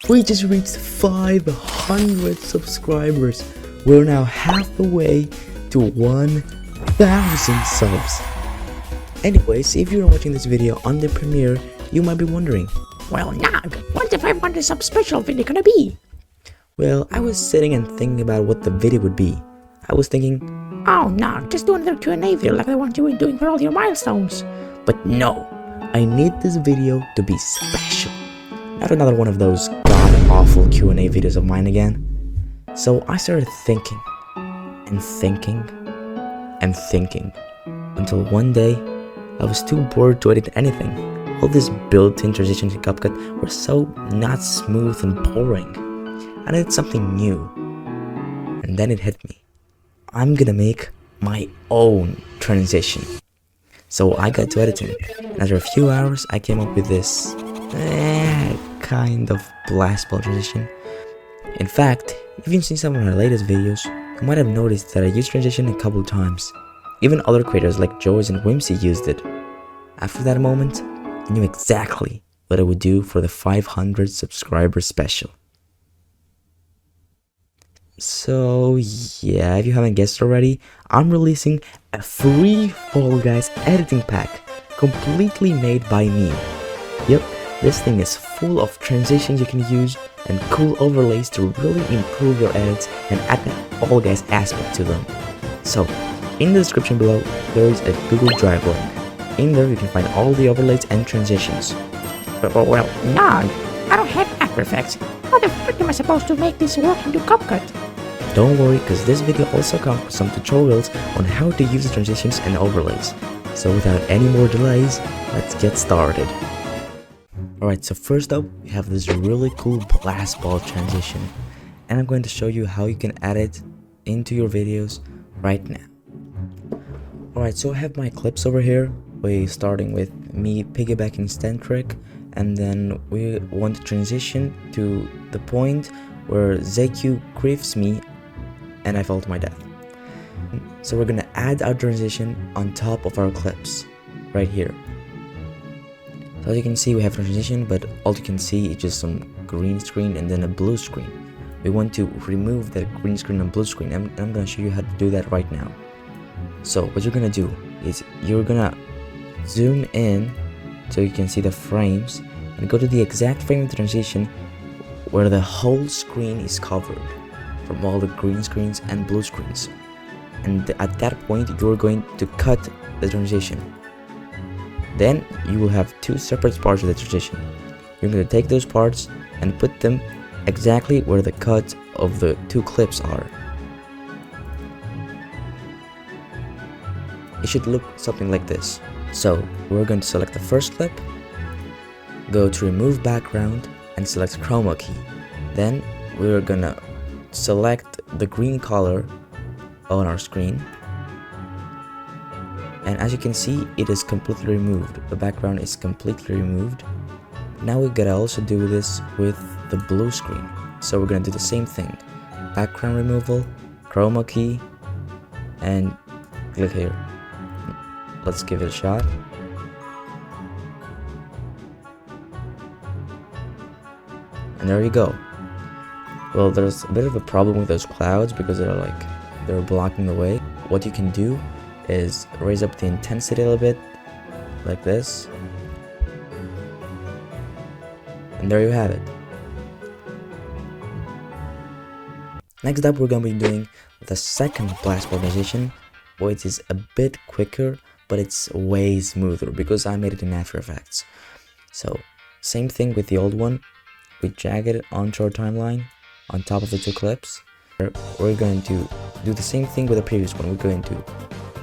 We just reached 500 subscribers. We're now half the way to 1,000 subs. Anyways, if you're watching this video on the premiere, you might be wondering, well, Nog, what's the 500 sub special video gonna be? well, I was sitting and thinking about what the video would be. I was thinking, Oh, Nog, just do another Q&A video like the one you were doing for all your milestones. but no, I need this video to be special. Not another one of those god-awful Q&A videos of mine again. So I started thinking, and thinking, and thinking, until one day, I was too bored to edit anything. All these built-in transitions in CapCut were so not smooth and boring. I needed something new. And then it hit me. I'm gonna make my own transition. So I got to editing, and after a few hours, I came up with this kind of blast ball transition. In fact, if you've seen some of my latest videos, you might have noticed that I used transition a couple times. Even other creators like Joyce and Whimsy used it. After that moment, I knew exactly what I would do for the 500 subscriber special. So yeah, if you haven't guessed already, I'm releasing a free Fall Guys editing pack, completely made by me. Yep, this thing is full of transitions you can use and cool overlays to really improve your edits and add that Fall Guys aspect to them. So, in the description below, there is a Google Drive link. In there you can find all the overlays and transitions. Well, Nog, I don't have After Effects. How the frick am I supposed to make this work into CapCut? Don't worry, because this video also comes with some tutorials on how to use the transitions and overlays. So without any more delays, let's get started. Alright, so first up, we have this really cool blast ball transition. And I'm going to show you how you can add it into your videos right now. Alright, so I have my clips over here. We're starting with me piggybacking stand trick, and then we want to transition to the point where ZQ griefs me and I fall to my death. So we're gonna add our transition on top of our clips right here. So as you can see, we have transition, but all you can see is just some green screen and then a blue screen. We want to remove that green screen and blue screen, and I'm gonna show you how to do that right now. So what you're gonna do is you're gonna zoom in so you can see the frames and go to the exact frame of the transition where the whole screen is covered from all the green screens and blue screens. And at that point, you're going to cut the transition. Then you will have two separate parts of the transition. You're going to take those parts and put them exactly where the cut of the two clips are. It should look something like this. So we're going to select the first clip, go to remove background and select chroma key. Then we're gonna select the green color on our screen, and as you can see, it is completely removed. The background is completely removed. Now we gotta also do this with the blue screen. So we're gonna do the same thing. Background removal, chroma key, and click here. Let's give it a shot. And there you go. Well, there's a bit of a problem with those clouds because they're blocking the way. What you can do is raise up the intensity a little bit, like this. And there you have it. Next up, we're gonna be doing the second blast ball transition, which is a bit quicker, but it's way smoother because I made it in After Effects. So, same thing with the old one. We drag it onto our timeline on top of the two clips. We're going to do the same thing with the previous one. We're going to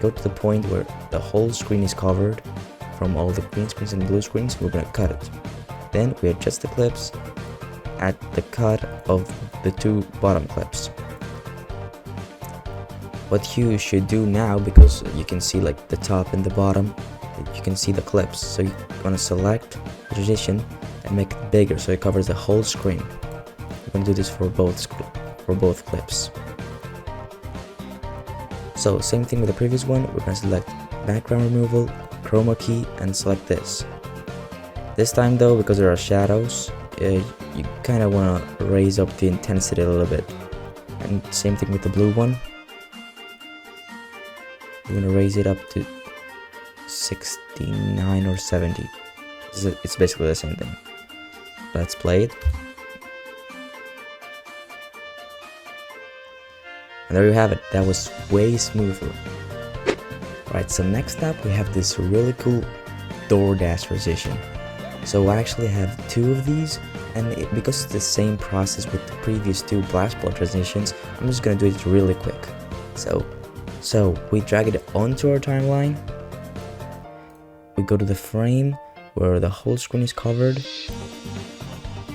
go to the point where the whole screen is covered from all the green screens and blue screens. We're going to cut it. Then we adjust the clips at the cut of the two bottom clips. What you should do now, because you can see like the top and the bottom, you can see the clips. So you want to select the transition and make it bigger so it covers the whole screen. We're going to do this for both clips. So same thing with the previous one. We're going to select background removal, chroma key, and select this. This time though, because there are shadows, you kind of want to raise up the intensity a little bit. And same thing with the blue one. You want to raise it up to 69 or 70. It's basically the same thing. Let's play it. And there you have it. That was way smoother. Right, so next up we have this really cool door dash transition. So I actually have 2 of these, and because it's the same process with the previous 2 blast ball transitions, I'm just gonna do it really quick. So we drag it onto our timeline. We go to the frame where the whole screen is covered.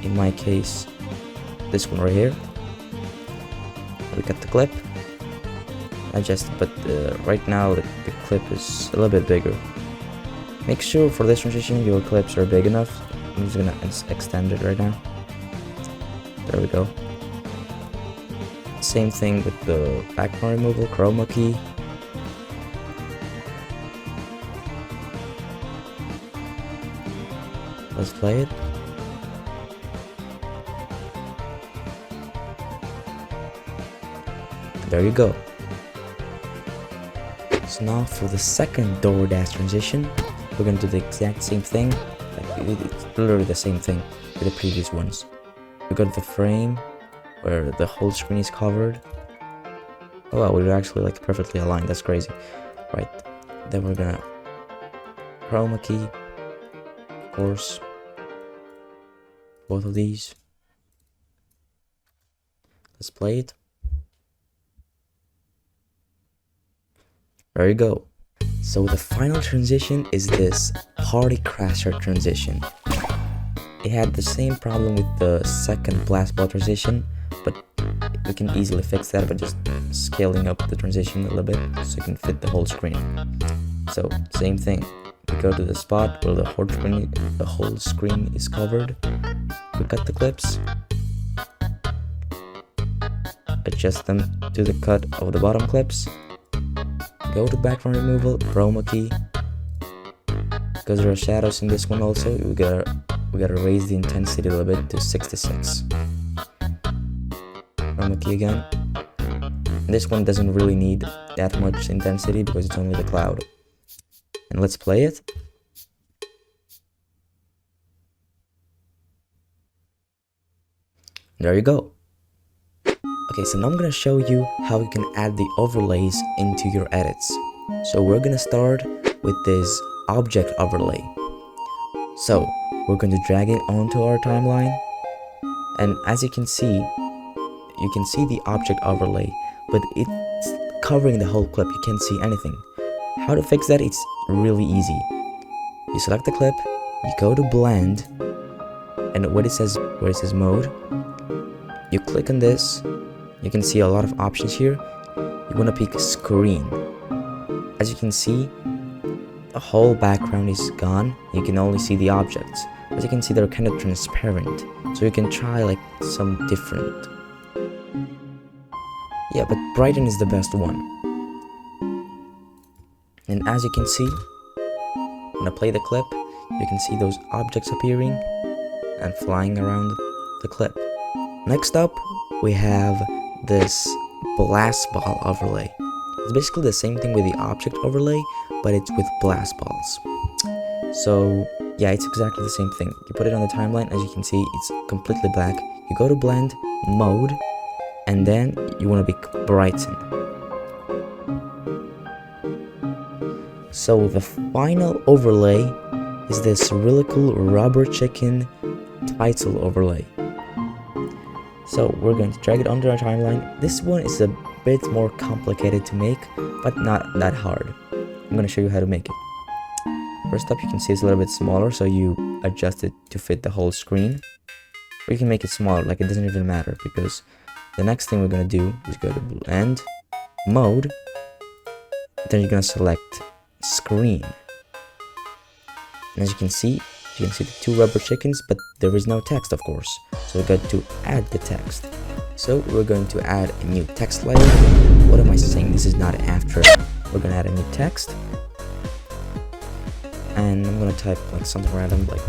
In my case, this one right here. We cut the clip. Adjust, but right now the clip is a little bit bigger. Make sure for this transition your clips are big enough. I'm just gonna extend it right now. There we go. Same thing with the background removal, chroma key. Let's play it. There you go. So now for the second door dash transition, we're gonna do the exact same thing. It's literally the same thing with the previous ones. We go to the frame where the whole screen is covered. Oh wow, we're actually like perfectly aligned. That's crazy. Right. Then we're gonna chroma key, of course, both of these. Let's play it. There you go. So the final transition is this party crasher transition. It had the same problem with the second blast ball transition, but we can easily fix that by just scaling up the transition a little bit so it can fit the whole screen. So same thing. We go to the spot where the whole screen is covered. We cut the clips, adjust them to the cut of the bottom clips. Go to background removal, chroma key. Because there are shadows in this one also, we gotta raise the intensity a little bit to 66. Chroma key again. And this one doesn't really need that much intensity because it's only the cloud. And let's play it. There you go. Okay, so now I'm gonna show you how you can add the overlays into your edits. So we're gonna start with this object overlay. So we're going to drag it onto our timeline, and as you can see the object overlay, but it's covering the whole clip. You can't see anything. How to fix that? It's really easy. You select the clip, you go to blend, and where it says mode, you click on this. You can see a lot of options here. You want to pick screen. As you can see, the whole background is gone. You can only see the objects. As you can see, they're kind of transparent, so you can try like some different. Yeah, but brighten is the best one. And as you can see, when I play the clip, you can see those objects appearing and flying around the clip. Next up, we have this blast ball overlay. It's basically the same thing with the object overlay, but it's with blast balls. So yeah, it's exactly the same thing. You put it on the timeline, as you can see, it's completely black. You go to blend, mode, and then you want to pick brighten. So the final overlay is this really cool rubber chicken title overlay. So we're going to drag it onto our timeline. This one is a bit more complicated to make, but not that hard. I'm going to show you how to make it. First up, you can see it's a little bit smaller, so you adjust it to fit the whole screen. Or you can make it smaller, like it doesn't even matter, because the next thing we're going to do is go to blend, mode, then you're going to select screen. And as you can see the 2 rubber chickens, but there is no text, of course. So we're going to add the text. So we're going to add a new text layer. What am I saying? This is not after. We're going to add a new text. And I'm going to type like something random like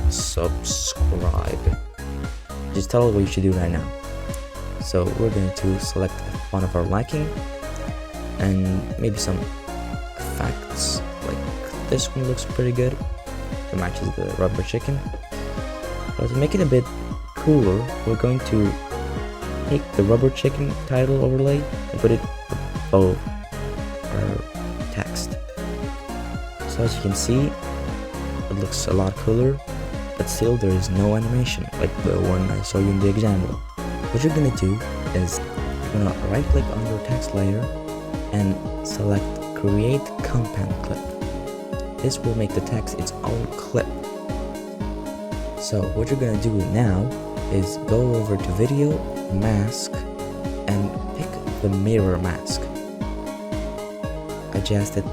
subscribe. is totally what you should do right now. So we're going to select one of our liking, and maybe some effects, like this one looks pretty good. It matches the rubber chicken. But to make it a bit cooler, we're going to take the rubber chicken title overlay and put it above our text. So as you can see, it looks a lot cooler, but still there is no animation like the one I showed you in the example. What you're gonna do is you're gonna right click on your text layer and select create compound clip. This will make the text its own clip. So what you're gonna do now is go over to video, mask, and pick the mirror mask. Adjust it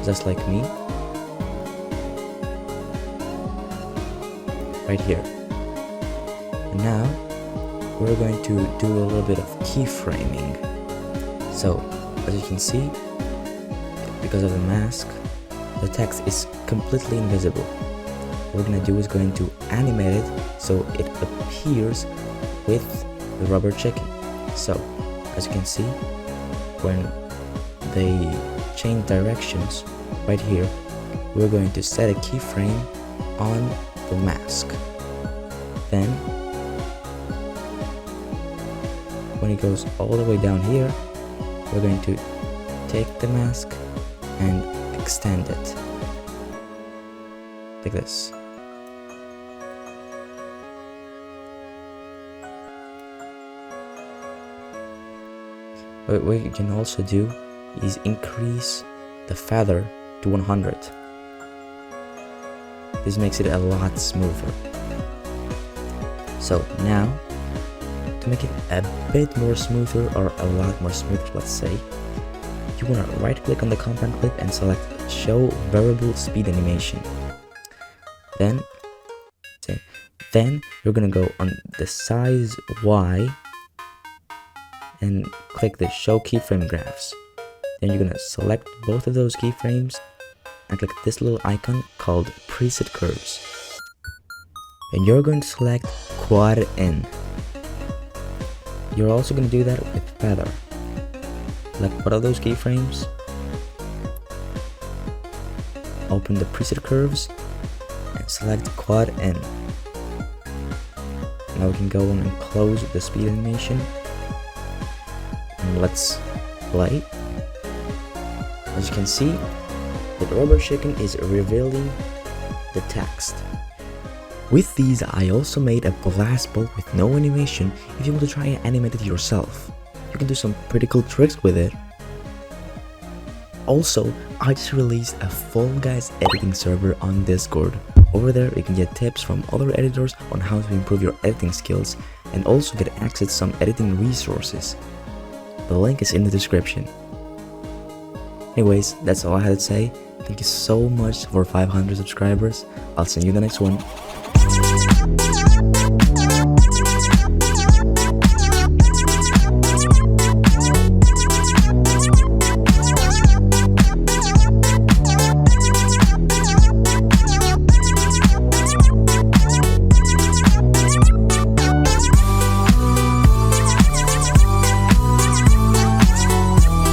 just like me. Right here. And now we're going to do a little bit of keyframing. So as you can see, because of the mask, the text is completely invisible. What we're gonna do is going to animate it so it appears with the rubber chicken. So as you can see, when they change directions right here, we're going to set a keyframe on the mask. Then when it goes all the way down here, we're going to take the mask and extend it like this. What we can also do is increase the feather to 100. This makes it a lot smoother. So now, to make it a bit more smoother, or a lot more smoother, let's say, you want to right click on the compound clip and select show variable speed animation. Then you're gonna go on the size Y and click the show keyframe graphs. Then you're gonna select both of those keyframes and click this little icon called preset curves. And you're going to select quad in. You're also going to do that with feather. Select one of those keyframes, open the preset curves, and select quad in. Now we can go on and close the speed animation. And let's play. As you can see, the rubber chicken is revealing the text. With these, I also made a glass ball with no animation. If you want to try and animate it yourself, you can do some pretty cool tricks with it. Also, I just released a Fall Guys editing server on Discord. Over there, you can get tips from other editors on how to improve your editing skills, and also get access to some editing resources. The link is in the description. Anyways, that's all I had to say. Thank you so much for 500 subscribers. I'll see you in the next one.